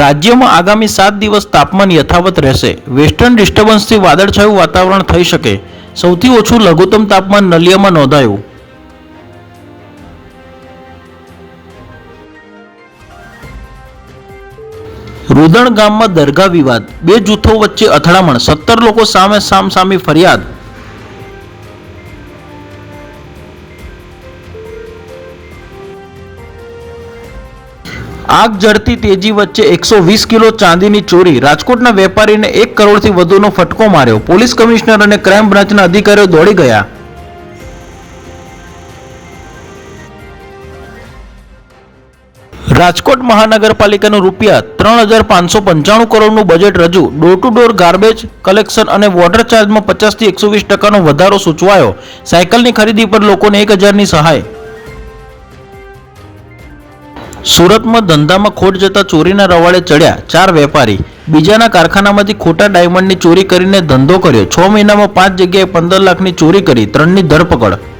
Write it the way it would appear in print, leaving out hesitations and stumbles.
રાજ્યમાં આગામી 7 દિવસ તાપમાન યથાવત રહેશે। વેસ્ટર્ન ડિસ્ટર્બન્સથી વાદળછાયું વાતાવરણ થઈ શકે। સૌથી ઓછું લઘુત્તમ તાપમાન નલિયામાં નોંધાયું। रुदण गाम में दरगाह विवाद, बे जूथों वच्चे અથડામણ, 17 लोग सामे सामसामी फरियाद। आग जड़ती तेजी वच्चे 120 किलो चांदी चोरी, राजकोटना वेपारी ने 1 करोड़ थी वधुनो फटको मार्यो। पोलीस कमिश्नर और क्राइम ब्रांचना अधिकारीओ दौड़ी गया। राजकोट महानगरपालिकाનું રૂપિયા 3595 કરોડનું બજેટ રજૂ। Door to door garbage collection અને વોટર ચાર્જમાં 50 થી 120% વધારો સૂચવાયો। સાયકલની ખરીદી પર લોકોને 1000ની સહાય। સુરતમાં ધંધામાં ખોટ જતા ચોરીના રવાડે ચડ્યા 4 વેપારી। બીજાના કારખાનામાંથી ખોટા ડાયમંડની ચોરી કરીને ધંધો કર્યો। 6 મહિનામાં 5 જગ્યાએ 15 લાખની ચોરી કરી, 3ની ધરપકડ।